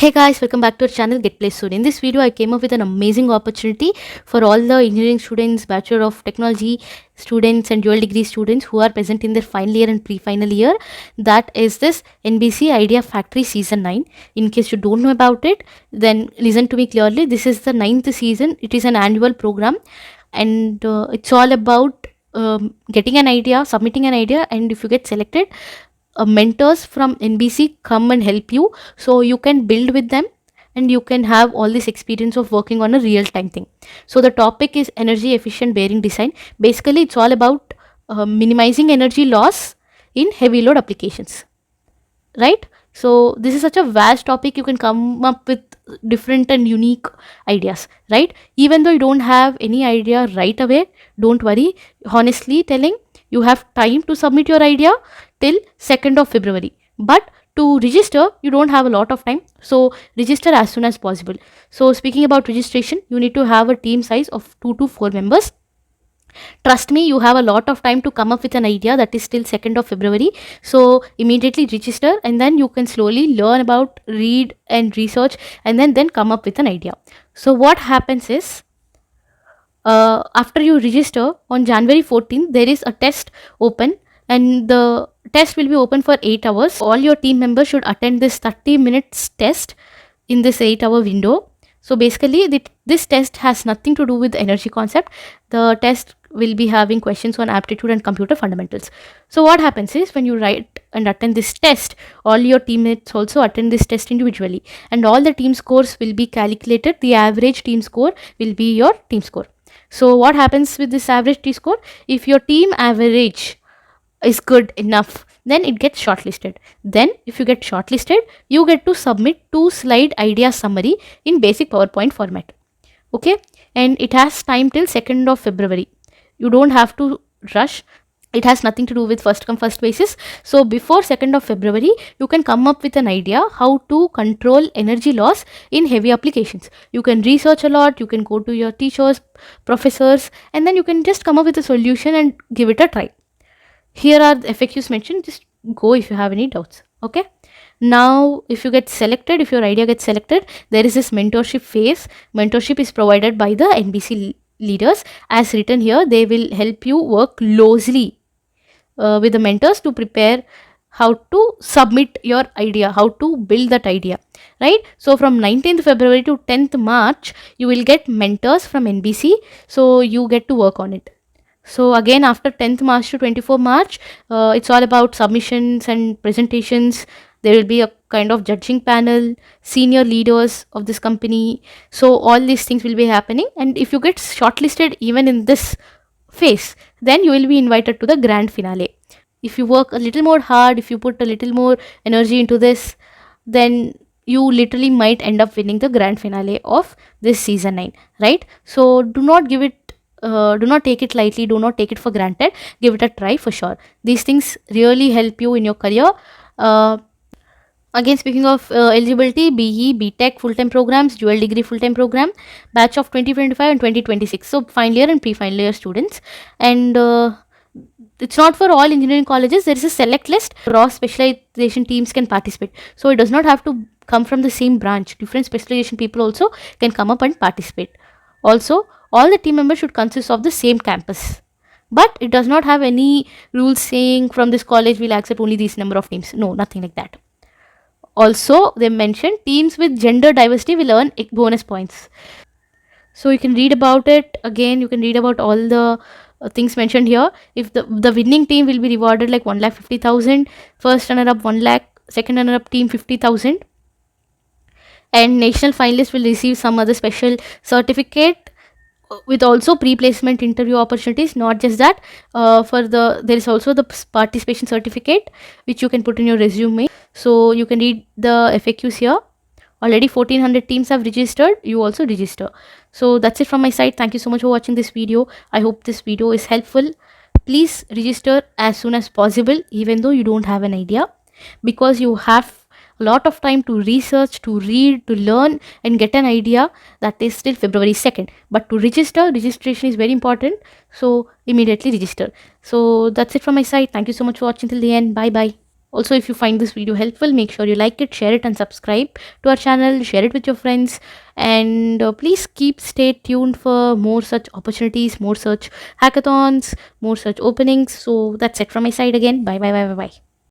Hey guys, welcome back to our channel Get Play Soon. In this video, I came up with an amazing opportunity for all the engineering students, Bachelor of Technology students and dual degree students who are present in their final year and pre-final year. That is this NBC Idea Factory Season 9. In case you don't know about it, then listen to me clearly. This is the 9th season. It is an annual program and it's all about getting an idea, submitting an idea, and if you get selected, mentors from NBC come and help you so you can build with them and you can have all this experience of working on a real time thing. So the topic is energy efficient bearing design. Basically, it's all about minimizing energy loss in heavy load applications, right? So this is such a vast topic. You can come up with different and unique ideas, right? Even though you don't have any idea right away, don't worry. Honestly telling, you have time to submit your idea till 2nd of February. But to register, you don't have a lot of time. So register as soon as possible. So speaking about registration, you need to have a team size of 2 to 4 members. Trust me, you have a lot of time to come up with an idea. That is till 2nd of February. So immediately register and then you can slowly learn about, read and research and then come up with an idea. So what happens is, after you register on January 14th, there is a test open and the test will be open for 8 hours. All your team members should attend this 30 minutes test in this 8-hour window. So basically, this test has nothing to do with the energy concept. The test will be having questions on aptitude and computer fundamentals. So what happens is, when you write and attend this test, all your teammates also attend this test individually and all the team scores will be calculated. The average team score will be your team score. So what happens with this average T score? If your team average is good enough, then it gets shortlisted. Then if you get shortlisted, you get to submit 2-slide idea summary in basic PowerPoint format. Okay, and it has time till 2nd of February. You don't have to rush. It has nothing to do with first come first basis. So before 2nd of February, you can come up with an idea how to control energy loss in heavy applications. You can research a lot, you can go to your teachers, professors, and then you can just come up with a solution and give it a try. Here are the FAQs mentioned. Just go if you have any doubts. Okay. Now, if you get selected, if your idea gets selected, there is this mentorship phase. Mentorship is provided by the NBC leaders. As written here, they will help you work closely with the mentors to prepare how to submit your idea, how to build that idea, right? So from 19th February to 10th March, you will get mentors from NBC. So you get to work on it. So again, after 10th March to 24th March, it's all about submissions and presentations. There will be a kind of judging panel, senior leaders of this company. So all these things will be happening. And if you get shortlisted even in this phase, then you will be invited to the grand finale. If you work a little more hard, if you put a little more energy into this, then you literally might end up winning the grand finale of this season 9, right? So do not take it lightly, do not take it for granted. Give it a try for sure. These things really help you in your career. Again, speaking of eligibility, BE, B.Tech full-time programs, dual degree full-time program, batch of 2025 and 2026. So final year and pre-final year students. And it's not for all engineering colleges. There is a select list. Raw specialization teams can participate. So it does not have to come from the same branch. Different specialization people also can come up and participate. Also, all the team members should consist of the same campus. But it does not have any rules saying from this college we'll accept only this number of teams. No, nothing like that. Also, they mentioned teams with gender diversity will earn bonus points. So you can read about it. Again, you can read about all the things mentioned here. If the winning team will be rewarded like 1,50,000, first runner up 1 lakh, second runner up team 50,000, and national finalists will receive some other special certificate with also pre-placement interview opportunities. Not just that, there is also the participation certificate which you can put in your resume. So you can read the FAQs here. Already 1400 teams have registered. You also register. So that's it from my side. Thank you so much for watching this video. I hope this video is helpful. Please register as soon as possible, even though you don't have an idea, because you have a lot of time to research, to read, to learn and get an idea. That is till February 2nd. But to register, registration is very important. So immediately register. So that's it from my side. Thank you so much for watching till the end. Bye bye. Also, if you find this video helpful, make sure you like it, share it, and subscribe to our channel. Share it with your friends, and please stay tuned for more such opportunities, more such hackathons, more such openings. So that's it from my side again. Bye bye bye bye bye.